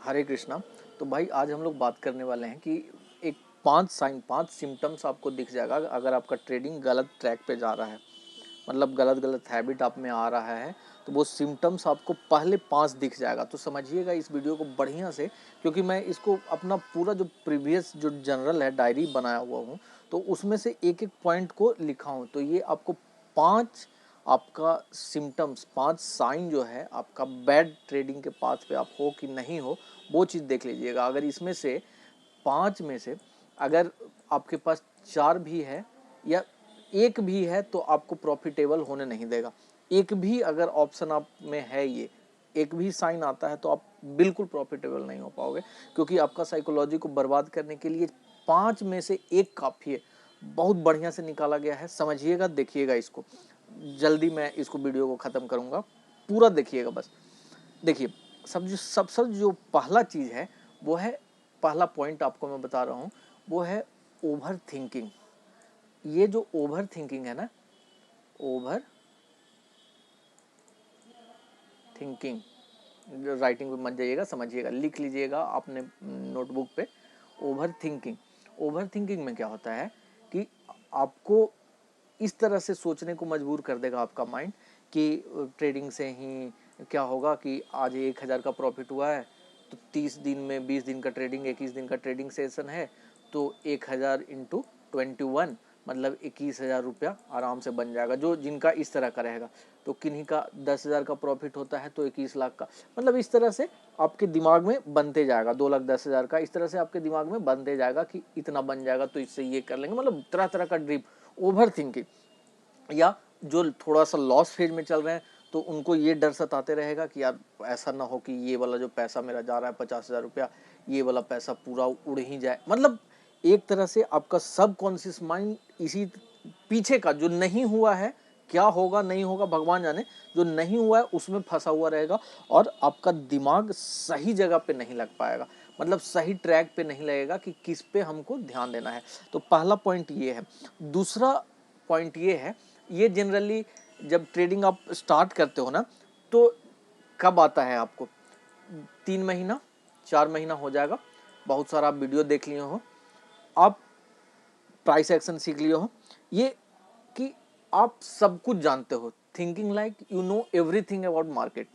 हरे कृष्णा। तो भाई आज हम लोग बात करने वाले हैं कि एक 5 सिम्टम्स आपको दिख जाएगा अगर आपका ट्रेडिंग गलत ट्रैक पे जा रहा है, मतलब गलत गलत हैबिट आप में आ रहा है। तो वो सिम्टम्स आपको पहले 5 दिख जाएगा। तो समझिएगा इस वीडियो को बढ़िया से, क्योंकि मैं इसको अपना पूरा जो प्रीवियस जो जनरल है डायरी बनाया हुआ हूँ, तो उसमें से एक एक पॉइंट को लिखा हूँ। तो ये आपको 5 आपका सिम्टम्स, 5 साइन जो है आपका बैड ट्रेडिंग के पाथ पे आप हो कि नहीं हो, वो चीज़ देख लीजिएगा। अगर इसमें से 5 में से अगर आपके पास 4 भी है या एक भी है तो आपको प्रॉफिटेबल होने नहीं देगा। एक भी अगर ऑप्शन आप में है, ये एक भी साइन आता है तो आप बिल्कुल प्रॉफिटेबल नहीं हो पाओगे, क्योंकि आपका साइकोलॉजी को बर्बाद करने के लिए 5 में से एक काफ़ी है। बहुत बढ़िया से निकाला गया है, समझिएगा, देखिएगा इसको। जल्दी मैं इसको वीडियो को ख़त्म करूँगा, पूरा देखिएगा बस। देखिए, सब जो पहला चीज़ है वो है, पहला पॉइंट आपको मैं बता रहा हूँ, वो है ओवर थिंकिंग। ये जो ओवर थिंकिंग है ना, ओवर थिंकिंग, राइटिंग पे मत जाइएगा, समझिएगा, लिख लीजिएगा आपने नोटबुक पे। ओवर थिंकिंग में क्या होता है कि आपको इस तरह से सोचने को मजबूर कर देगा आपका माइंड कि ट्रेडिंग से ही क्या होगा कि आज 1,000 का प्रॉफिट हुआ है, तो 30 दिन में 20 दिन का ट्रेडिंग, 21 दिन का ट्रेडिंग सेशन है, तो 1,000 इंटू 21 मतलब 21,000 रुपया आराम से बन जाएगा। जो जिनका इस तरह का रहेगा, तो किन्हीं का 10,000 का प्रॉफिट होता है तो 21 लाख का, मतलब इस तरह से आपके दिमाग में बनते जाएगा। 2,10,000 का इस तरह से आपके दिमाग में बनते जाएगा कि इतना बन जाएगा तो इससे ये कर लेंगे, मतलब तरह तरह का ड्रीम, ओवर थिंकिंग। या जो थोड़ा सा लॉस फेज में चल रहे हैं तो उनको ये डर सताते रहेगा कि यार ऐसा ना हो कि ये वाला जो पैसा मेरा जा रहा है 50,000 रुपया, ये वाला पैसा पूरा उड़ ही जाए। मतलब एक तरह से आपका सब कॉन्शियस माइंड इसी पीछे का जो नहीं हुआ है, क्या होगा नहीं होगा भगवान जाने, जो नहीं हुआ है उसमें फंसा हुआ रहेगा, और आपका दिमाग सही जगह पे नहीं लग पाएगा, मतलब सही ट्रैक पे नहीं लगेगा कि किस पे हमको ध्यान देना है। तो पहला पॉइंट ये है। दूसरा पॉइंट ये है, ये जनरली जब ट्रेडिंग आप स्टार्ट करते हो ना, तो कब आता है आपको, 3 महीना 4 महीना हो जाएगा, बहुत सारा आप वीडियो देख लिए हो, आप प्राइस एक्शन सीख लिए हो, ये कि आप सब कुछ जानते हो, thinking like you know everything about market.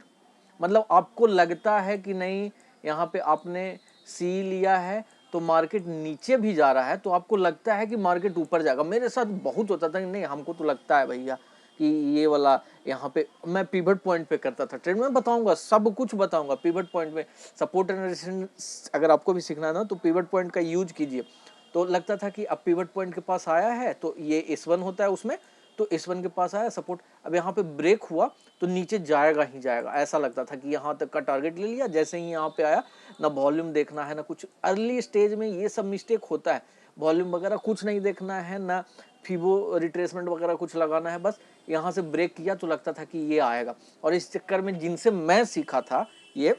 मतलब आपको लगता है कि नहीं, यहाँ पे आपने सी लिया है तो मार्केट नीचे भी जा रहा है तो आपको लगता है कि मार्केट ऊपर जाएगा। मेरे साथ बहुत होता था कि नहीं, हमको तो लगता है भैया कि ये वाला यहाँ पे, मैं पिवट पॉइंट पे करता था ट्रेड में, बताऊंगा सब कुछ बताऊंगा पिवट पॉइंट में। सपोर्ट एंड रेजिस्टेंस अगर आपको भी सीखना है ना, तो पिवट पॉइंट का यूज कीजिए। तो लगता था कि अब पिवट पॉइंट के पास आया है तो ये S1 होता है उसमें, तो S1 के पास आया सपोर्ट, अब यहाँ पे ब्रेक हुआ तो नीचे जाएगा ही जाएगा, ऐसा लगता था कि यहाँ तक का टारगेट ले लिया। जैसे ही यहाँ पे आया, ना वॉल्यूम देखना है ना कुछ, अर्ली स्टेज में ये सब मिस्टेक होता है, वॉल्यूम वगैरह कुछ नहीं देखना है, ना फीबो रिट्रेसमेंट वगैरह कुछ लगाना है, बस यहाँ से ब्रेक किया तो लगता था कि ये आएगा। और इस चक्कर में जिनसे मैं सीखा था ये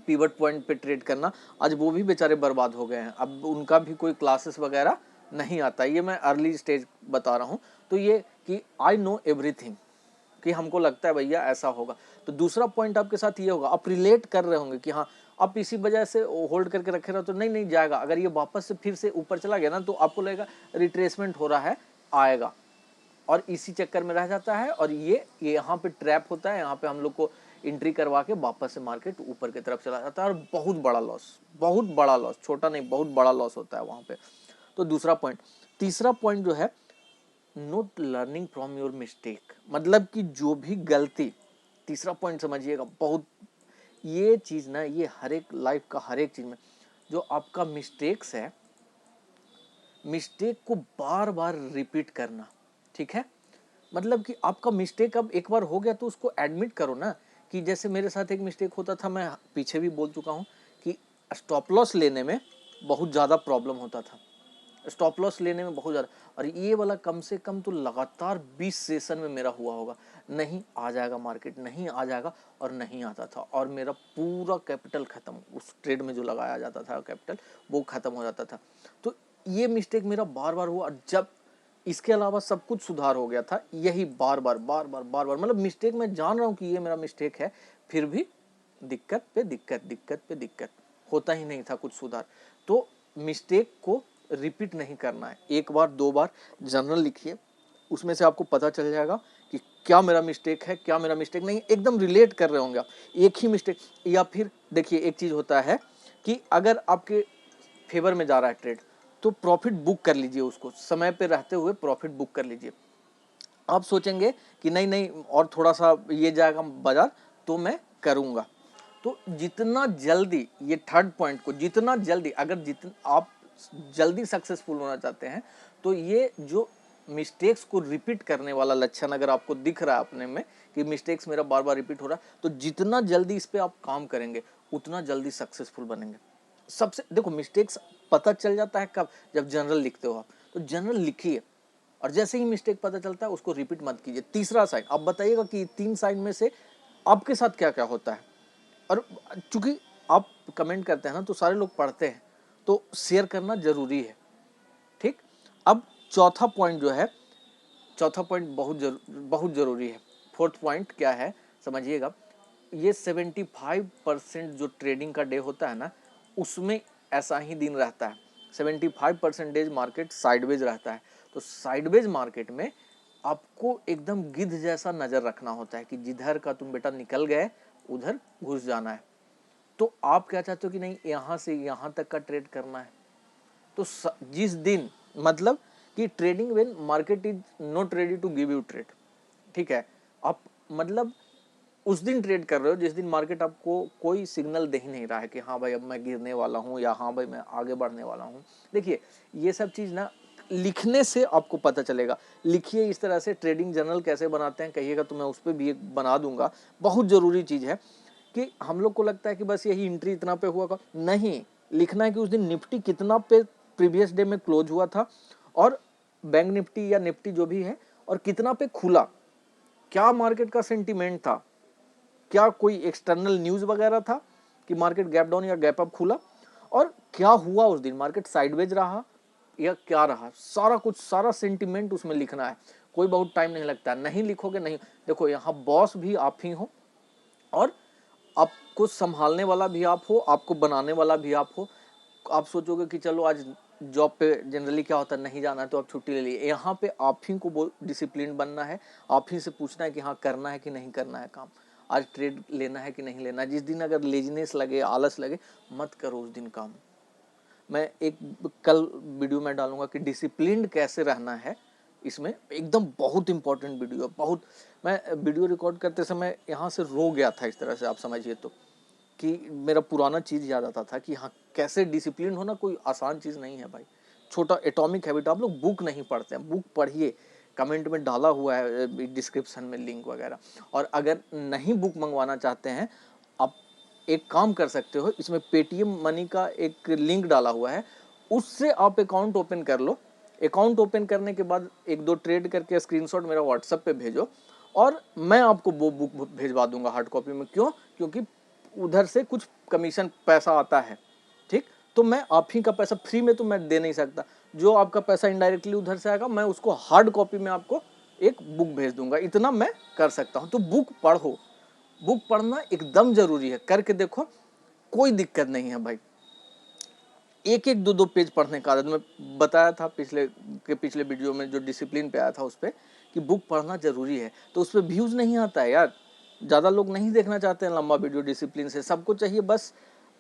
पिवट पॉइंट पे ट्रेड करना, आज वो भी बेचारे बर्बाद हो गए हैं, अब उनका भी कोई क्लासेस वगैरह नहीं आता। ये मैं अर्ली स्टेज बता रहा हूँ। तो ये कि आई नो एवरीथिंग, कि हमको लगता है भैया ऐसा होगा। तो दूसरा पॉइंट आपके साथ ये होगा, आप रिलेट कर रहे होंगे कि हाँ, आप इसी वजह से होल्ड करके रखे रहो तो नहीं नहीं जाएगा, अगर ये वापस से फिर से ऊपर चला गया ना तो आपको लगेगा रिट्रेसमेंट हो रहा है, आएगा, और इसी चक्कर में रह जाता है। और ये यहाँ पे ट्रैप होता है, यहाँ पे हम लोग को एंट्री करवा के वापस से मार्केट ऊपर की तरफ चला जाता है, और बहुत बड़ा लॉस, बहुत बड़ा लॉस, छोटा नहीं बहुत बड़ा लॉस होता है वहाँ पे। तो दूसरा पॉइंट। तीसरा पॉइंट जो है, not learning from your mistake, मतलब कि जो भी गलती, तीसरा पॉइंट समझिएगा, बहुत ये चीज़ ना, ये हर एक लाइफ का हर एक चीज़ में जो आपका मिस्टेक्स है, मिस्टेक को बार बार रिपीट करना, ठीक है। मतलब कि आपका मिस्टेक अब एक बार हो गया तो उसको एडमिट करो ना। कि जैसे मेरे साथ एक मिस्टेक होता था, मैं पीछे भी बोल चुका हूँ कि स्टॉप लॉस लेने में बहुत ज़्यादा प्रॉब्लम होता था, स्टॉप लॉस लेने में बहुत ज़्यादा। और ये वाला कम से कम तो लगातार 20 सेशन में मेरा हुआ होगा, नहीं आ जाएगा मार्केट, नहीं आ जाएगा, और नहीं आता था, और मेरा पूरा कैपिटल ख़त्म, उस ट्रेड में जो लगाया जाता था कैपिटल वो ख़त्म हो जाता था। तो ये मिस्टेक मेरा बार बार हुआ, जब इसके अलावा सब कुछ सुधार हो गया था, यही बार बार बार बार बार बार, मतलब मिस्टेक मैं जान रहा हूँ कि ये मेरा मिस्टेक है, फिर भी दिक्कत पे दिक्कत, दिक्कत पे दिक्कत, होता ही नहीं था कुछ सुधार। तो मिस्टेक को रिपीट नहीं करना है। एक बार दो बार जर्नल लिखिए, उसमें से आपको पता चल जाएगा कि क्या मेरा मिस्टेक है, क्या मेरा मिस्टेक नहीं। एकदम रिलेट कर रहे होंगे आप एक ही मिस्टेक। या फिर देखिए एक चीज होता है कि अगर आपके फेवर में जा रहा है ट्रेड, तो प्रॉफिट बुक कर लीजिए, उसको समय पे रहते हुए प्रॉफिट बुक कर लीजिए। आप सोचेंगे कि नहीं नहीं और थोड़ा सा ये जाएगा बाजार तो मैं करूंगा। तो जितना जल्दी, ये थर्ड पॉइंट को जितना जल्दी, अगर जितना आप जल्दी सक्सेसफुल होना चाहते हैं, तो ये जो मिस्टेक्स को रिपीट करने वाला लक्षण अगर आपको दिख रहा है अपने में कि मिस्टेक्स मेरा बार बार रिपीट हो रहा है, तो जितना जल्दी इस पे आप काम करेंगे उतना जल्दी सक्सेसफुल बनेंगे। सबसे देखो मिस्टेक्स पता चल जाता है कब, जब जनरल लिखते हो आप। तो जनरल लिखिए और जैसे ही मिस्टेक पता चलता है उसको रिपीट मत कीजिए। तीसरा साइन, आप बताइएगा कि तीन साइन में से आपके साथ क्या क्या होता है। और चूंकि आप कमेंट करते हैं ना, तो सारे लोग पढ़ते हैं, तो शेयर करना जरूरी है। ठीक, अब चौथा पॉइंट जो है, चौथा पॉइंट बहुत जरूरी है। फोर्थ पॉइंट क्या है समझिएगा। ये 75% जो ट्रेडिंग का डे होता है ना, उसमें ऐसा ही दिन रहता है। 75% मार्केट साइडवेज रहता है। तो साइडवेज मार्केट में आपको एकदम गिद्ध जैसा नजर रखना होता है कि जिधर का तुम बेटा निकल गए उधर घुस जाना है। तो आप क्या चाहते हो कि नहीं यहां से यहां तक का ट्रेड करना है। तो जिस दिन, मतलब कि trading when market is not ready to give you trade, ठीक है, आप मतलब उस दिन ट्रेड कर रहे हो जिस दिन मार्केट आपको कोई सिग्नल दे ही नहीं रहा है कि हाँ भाई अब मैं गिरने वाला हूँ या हाँ भाई मैं आगे बढ़ने वाला हूँ। देखिए ये सब चीज़ ना लिखने से आपको पता चलेगा। लिखिए इस तरह से। ट्रेडिंग जर्नल कैसे बनाते हैं कहिएगा तो मैं उस पर भी एक बना दूंगा। बहुत ज़रूरी चीज़ है कि हम लोग को लगता है कि बस यही एंट्री इतना पे हुआ का नहीं, लिखना है कि उस दिन निफ्टी कितना पे प्रीवियस डे में क्लोज हुआ था, और बैंक निफ्टी या निफ्टी जो भी है, और कितना पे खुला, क्या मार्केट का सेंटीमेंट था, क्या कोई एक्सटर्नल न्यूज वगैरह था कि मार्केट गैप डाउन या गैप अप खुला, और क्या हुआ उस दिन, मार्केट साइडवेज रहा या क्या रहा। सारा कुछ, सारा सेंटीमेंट उसमें लिखना है। कोई बहुत टाइम नहीं लगता, नहीं लिखोगे नहीं। देखो यहाँ बॉस भी आप ही हो, और आपको संभालने वाला भी आप हो, आपको बनाने वाला भी आप हो। आप सोचोगे कि चलो आज जॉब पे जनरली क्या होता है नहीं जाना है तो आप छुट्टी ले लिए। यहाँ पे आप ही को डिसिप्लिन बनना है, आप ही से पूछना है कि हाँ करना है कि नहीं करना है काम, आज ट्रेड लेना है कि नहीं लेना है। जिस दिन अगर लेजीनेस लगे, आलस लगे, मत करो उस दिन काम। मैं एक कल वीडियो में डालूंगा कि डिसिप्लिन कैसे रहना है, इसमें एकदम बहुत इंपॉर्टेंट वीडियो है। बहुत, मैं वीडियो रिकॉर्ड करते समय यहाँ से रो गया था इस तरह से, आप समझिए तो, कि मेरा पुराना चीज़ याद आता था कि हाँ कैसे डिसिप्लिन होना कोई आसान चीज़ नहीं है भाई। छोटा एटॉमिक हैबिट, आप लोग बुक नहीं पढ़ते हैं, बुक पढ़िए। कमेंट में डाला हुआ है डिस्क्रिप्शन में लिंक वगैरह। और अगर नहीं बुक मंगवाना चाहते हैं, आप एक काम कर सकते हो, इसमें पेटीएम मनी का एक लिंक डाला हुआ है, उससे आप अकाउंट ओपन कर लो। अकाउंट ओपन करने के बाद एक दो ट्रेड करके स्क्रीनशॉट मेरा व्हाट्सएप पे भेजो, और मैं आपको वो बुक भेजवा दूंगा हार्ड कॉपी में। क्यों? क्योंकि उधर से कुछ कमीशन पैसा आता है। ठीक, तो मैं आप ही का पैसा फ्री में तो मैं दे नहीं सकता। जो आपका पैसा इनडायरेक्टली उधर से आएगा, मैं उसको हार्ड कॉपी में आपको एक बुक भेज दूंगा। इतना मैं कर सकता हूं। तो बुक पढ़ो, बुक पढ़ना एकदम जरूरी है। करके देखो, कोई दिक्कत नहीं है भाई। एक एक दो दो पेज पढ़ने का आदत, मैं बताया था पिछले वीडियो में जो डिसिप्लिन पे आया था उस पर, कि बुक पढ़ना जरूरी है। तो उस पर व्यूज नहीं आता है यार, ज़्यादा लोग नहीं देखना चाहते हैं लंबा वीडियो डिसिप्लिन से। सबको चाहिए बस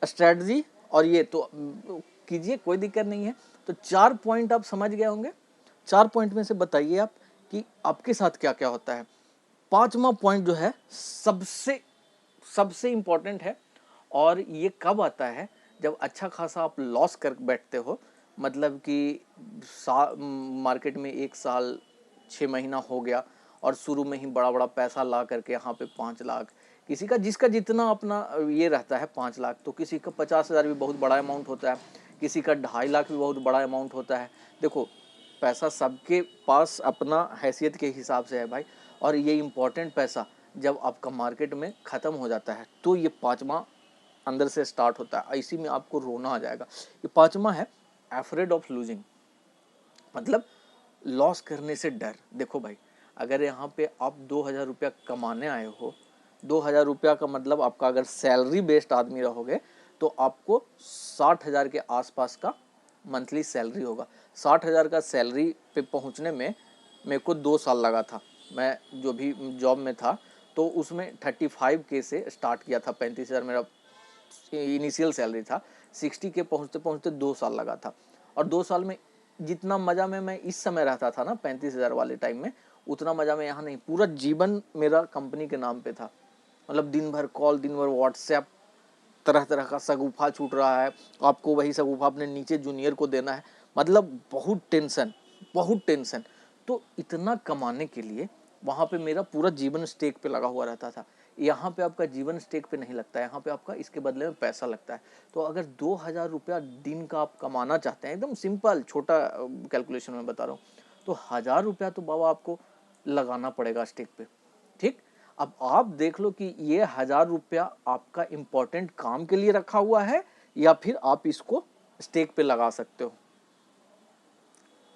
स्ट्रैटेजी, और ये तो कीजिए, कोई दिक्कत नहीं है। तो 4 पॉइंट आप समझ गए होंगे। 4 पॉइंट में से बताइए आप कि आपके साथ क्या क्या होता है। 5वां पॉइंट जो है सबसे सबसे इंपॉर्टेंट है, और ये कब आता है, जब अच्छा खासा आप लॉस कर बैठते हो। मतलब कि मार्केट में 1 साल 6 महीना हो गया, और शुरू में ही बड़ा बड़ा पैसा ला करके यहाँ पे 5 लाख, किसी का जिसका जितना अपना ये रहता है 5 लाख, तो किसी का 50,000 भी बहुत बड़ा अमाउंट होता है, किसी का 2.5 लाख भी बहुत बड़ा अमाउंट होता है। देखो पैसा सबके पास अपना हैसियत के हिसाब से है भाई। और ये इम्पोर्टेंट पैसा जब आपका मार्केट में ख़त्म हो जाता है, तो ये 5वां अंदर से स्टार्ट होता है। इसी में आपको रोना आ जाएगा। ये 5वां है अफ्रेड ऑफ लूजिंग, मतलब लॉस करने से डर। देखो भाई, अगर यहाँ पे आप 2,000 रुपया कमाने आए हो, 2,000 रुपया का मतलब आपका अगर सैलरी बेस्ड आदमी रहोगे तो आपको 60,000 के आसपास का मंथली सैलरी होगा। 60,000 का सैलरी पे पहुंचने में मेरे को 2 साल लगा था। मैं जो भी जॉब में था तो उसमें 35K से स्टार्ट किया था। 35,000 मेरा इनिशियल सैलरी था। 60K पहुंचते पहुंचते 2 साल लगा था। और 2 साल में जितना मज़ा में मैं इस समय रहता था ना 35,000 वाले टाइम में, उतना मज़ा में यहाँ नहीं। पूरा जीवन मेरा कंपनी के नाम पे था। मतलब दिन भर कॉल, दिन भर व्हाट्सएप, तरह तरह का सगुफा छूट रहा है, आपको वही सगुफा अपने नीचे जूनियर को देना है। मतलब बहुत टेंशन, बहुत टेंशन। तो इतना कमाने के लिए वहाँ पे मेरा पूरा जीवन स्टेक पे लगा हुआ रहता था। यहाँ पे आपका जीवन स्टेक पे नहीं लगता है, यहाँ पे आपका इसके बदले में पैसा लगता है। तो अगर 2,000 रुपया दिन का आप कमाना चाहते हैं, एकदम सिंपल छोटा कैलकुलेशन में बता रहा हूँ, तो 1,000 रुपया तो बाबा आपको लगाना पड़ेगा स्टेक पे। ठीक, अब आप देख लो कि ये 1,000 रुपया आपका इंपॉर्टेंट काम के लिए रखा हुआ है या फिर आप इसको स्टेक पे लगा सकते हो।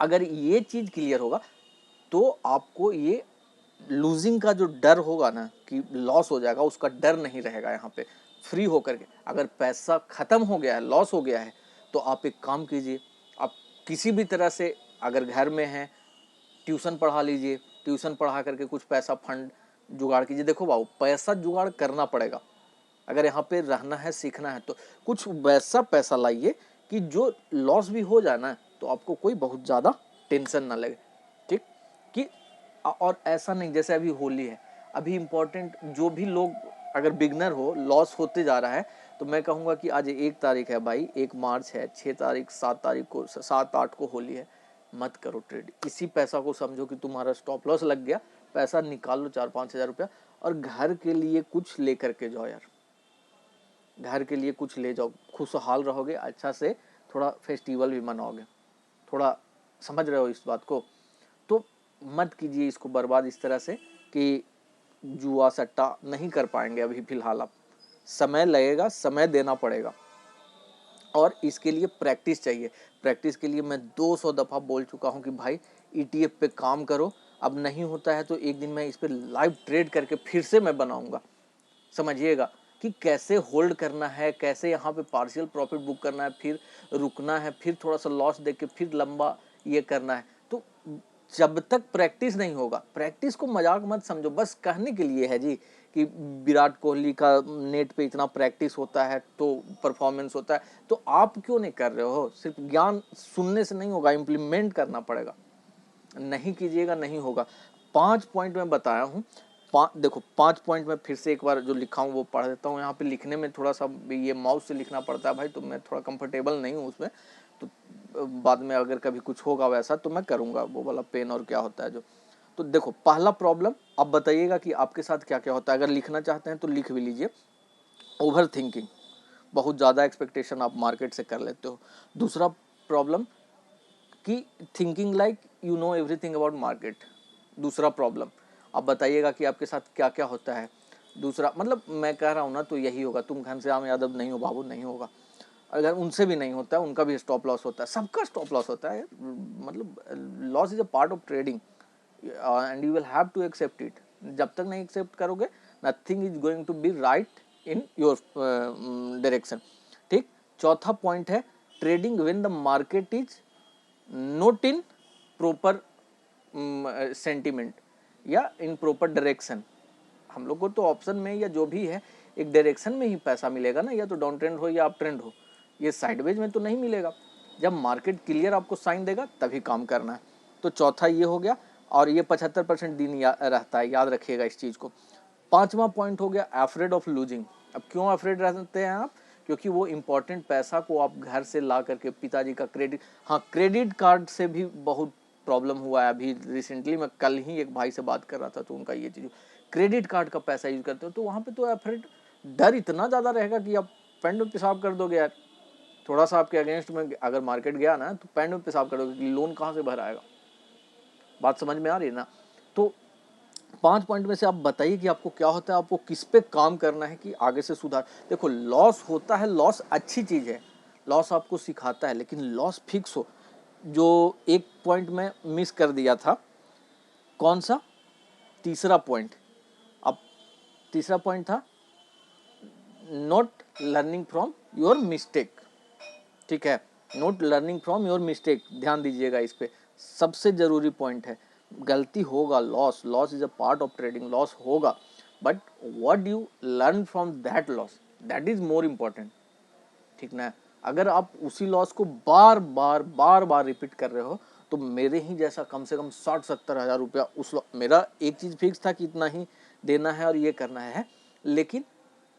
अगर ये चीज क्लियर होगा तो आपको ये लूजिंग का जो डर होगा ना कि लॉस हो जाएगा, उसका डर नहीं रहेगा। यहाँ पे फ्री होकर के, अगर पैसा खत्म हो गया है, लॉस हो गया है, तो आप एक काम कीजिए, आप किसी भी तरह से अगर घर में हैं ट्यूशन पढ़ा लीजिए, ट्यूशन पढ़ा करके कुछ पैसा फंड जुगाड़ कीजिए। देखो बाबू, पैसा जुगाड़ करना पड़ेगा अगर यहाँ पे रहना है, सीखना है, तो कुछ वैसा पैसा लाइए कि जो लॉस भी हो जाए ना तो आपको कोई बहुत ज़्यादा टेंशन ना लगे। ठीक, कि और ऐसा नहीं जैसे अभी होली है, अभी इम्पोर्टेंट जो भी लोग अगर बिगनर हो, लॉस होते जा रहा है, तो मैं कहूँगा कि आज 1 तारीख है भाई, 1 मार्च है, 6 तारीख 7 तारीख को 7-8 को होली है, मत करो ट्रेड। इसी पैसा को समझो कि तुम्हारा स्टॉप लॉस लग गया, पैसा निकाल लो 4-5 हज़ार रुपया और घर के लिए कुछ ले करके जाओ यार, घर के लिए कुछ ले जाओ, खुशहाल रहोगे, अच्छा से थोड़ा फेस्टिवल भी मनाओगे। थोड़ा समझ रहे हो इस बात को? तो मत कीजिए इसको बर्बाद इस तरह से कि जुआ सट्टा नहीं कर पाएंगे अभी फिलहाल आप। समय लगेगा, समय देना पड़ेगा और इसके लिए प्रैक्टिस चाहिए। प्रैक्टिस के लिए मैं 200 दफ़ा बोल चुका हूँ कि भाई ETF पे काम करो। अब नहीं होता है तो एक दिन मैं इस पर लाइव ट्रेड करके फिर से मैं बनाऊंगा। समझिएगा कि कैसे होल्ड करना है, कैसे यहाँ पे पार्शियल प्रॉफिट बुक करना है, फिर रुकना है, फिर थोड़ा सा लॉस देके फिर लंबा ये करना है। तो जब तक प्रैक्टिस नहीं होगा, प्रैक्टिस को मजाक मत समझो, बस कहने के लिए है जी कि विराट कोहली का नेट पे इतना प्रैक्टिस होता है तो परफॉर्मेंस होता है, तो आप क्यों नहीं कर रहे हो? सिर्फ ज्ञान सुनने से नहीं होगा, इम्प्लीमेंट करना पड़ेगा। नहीं कीजिएगा नहीं होगा। 5 पॉइंट मैं बताया हूँ। देखो 5 पॉइंट में फिर से एक बार जो लिखा हूँ वो पढ़ देता हूँ। यहाँ पे लिखने में थोड़ा सा ये माउस से लिखना पड़ता है भाई, तो मैं थोड़ा कंफर्टेबल नहीं हूँ उसमें, तो बाद में अगर कभी कुछ होगा वैसा तो मैं करूँगा वो वाला पेन और क्या होता है जो। तो देखो पहला प्रॉब्लम, आप बताइएगा कि आपके साथ क्या क्या होता है। अगर लिखना चाहते हैं तो लिख भी लीजिए। ओवर थिंकिंग, बहुत ज़्यादा एक्सपेक्टेशन आप मार्केट से कर लेते हो। दूसरा प्रॉब्लम कि thinking like you know everything about market. दूसरा प्रॉब्लम, आप बताइएगा कि आपके साथ क्या क्या होता है। दूसरा मतलब मैं कह रहा हूँ ना तो यही होगा, तुम घनश्याम यादव नहीं हो बाबू, नहीं होगा। अगर उनसे भी नहीं होता है, उनका भी स्टॉप लॉस होता है, सबका स्टॉप लॉस होता है। मतलब loss is a part of trading and you will have to accept it. जब तक नहीं एक्सेप्ट करोगे, nothing is going to be right in your direction. ठीक, चौथा पॉइंट है trading when the market is not in proper sentiment या in proper direction. हम लोग को तो ऑप्शन में या जो भी है एक डायरेक्शन में ही पैसा मिलेगा ना, या तो डाउन ट्रेंड हो या अप ट्रेंड हो, ये साइडवेज में तो नहीं मिलेगा। जब मार्केट क्लियर आपको साइन देगा तभी काम करना है। तो चौथा ये हो गया, और ये 75% दिन रहता है, याद रखिएगा इस चीज़ को। पांचवा पॉइंट हो गया अफ्रेड ऑफ लूजिंग। अब क्यों अफ्रेड रहते हैं आप? क्योंकि वो इंपॉर्टेंट पैसा को आप घर से ला करके, पिताजी का क्रेडिट, हाँ क्रेडिट कार्ड से भी बहुत प्रॉब्लम हुआ है। अभी रिसेंटली मैं कल ही एक भाई से बात कर रहा था तो उनका ये चीज़, क्रेडिट कार्ड का पैसा यूज करते हो तो वहाँ पे तो अफ्रेड, डर इतना ज़्यादा रहेगा कि आप पैंट में पेशाब कर दोगे यार। थोड़ा सा आपके अगेंस्ट में अगर मार्केट गया ना तो पैंट में पेशाब कर दोगे कि लोन कहाँ से भर आएगा। बात समझ में आ रही है ना? तो 5 पॉइंट में से आप बताइए कि आपको क्या होता है, आपको किस पे काम करना है कि आगे से सुधार। देखो लॉस होता है, लॉस अच्छी चीज़ है, लॉस आपको सिखाता है, लेकिन लॉस फिक्स हो। जो एक पॉइंट में मिस कर दिया था, कौन सा? तीसरा पॉइंट। अब तीसरा पॉइंट था not learning from your mistake. ठीक है, not learning from your mistake, ध्यान दीजिएगा इस पे, सबसे जरूरी पॉइंट है। गलती होगा, loss is a part of trading, loss होगा, but what you learn from that loss, that is more important. ठीक ना, अगर आप उसी लॉस को बार बार रिपीट कर रहे हो तो मेरे ही जैसा कम से कम 60-70 हज़ार रुपया उस मेरा एक चीज फिक्स था कि इतना ही देना है और ये करना है, लेकिन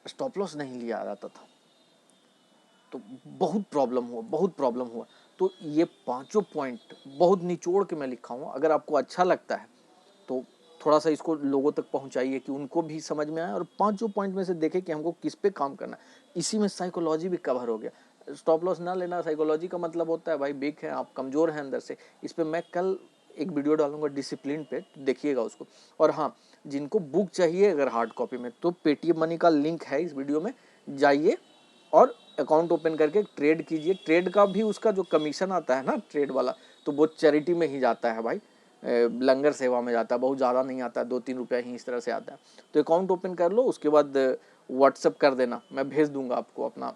स्टॉप लॉस नहीं लिया जाता था, तो बहुत प्रॉब्लम हुआ। तो ये पांचों पॉइंट बहुत निचोड़ के मैं लिखा हूँ, अगर आपको अच्छा लगता है तो थोड़ा सा इसको लोगों तक पहुंचाइए कि उनको भी समझ में आए, और पांचों पॉइंट में से देखें कि हमको किस पे काम करना है। इसी में साइकोलॉजी भी कवर हो गया। स्टॉप लॉस ना लेना, साइकोलॉजी का मतलब होता है भाई वीक है आप, कमजोर हैं अंदर से। इस पे मैं कल एक वीडियो डालूंगा डिसिप्लिन पे, तो देखिएगा उसको। और हाँ, जिनको बुक चाहिए अगर हार्ड कॉपी में, तो पेटीएम मनी का लिंक है इस वीडियो में, जाइए और अकाउंट ओपन करके ट्रेड कीजिए। ट्रेड का भी उसका जो कमीशन आता है ना ट्रेड वाला, तो वो चैरिटी में ही जाता है भाई, लंगर सेवा में जाता है, बहुत ज़्यादा नहीं आता है, 2-3 रुपया ही इस तरह से आता है। तो अकाउंट ओपन कर लो, उसके बाद व्हाट्सअप कर देना, मैं भेज दूंगा आपको अपना,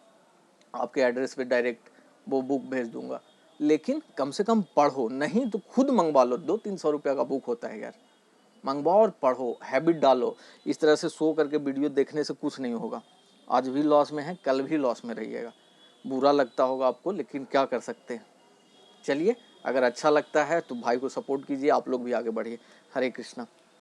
आपके एड्रेस पे डायरेक्ट वो बुक भेज दूंगा। लेकिन कम से कम पढ़ो, नहीं तो खुद मंगवा लो, 200-300 रुपया का बुक होता है यार, मंगवाओ और पढ़ो, हैबिट डालो। इस तरह से सो करके वीडियो देखने से कुछ नहीं होगा। आज भी लॉस में है, कल भी लॉस में रहिएगा, बुरा लगता होगा आपको, लेकिन क्या कर सकते हैं। चलिए, अगर अच्छा लगता है तो भाई को सपोर्ट कीजिए, आप लोग भी आगे बढ़िए। हरे कृष्णा।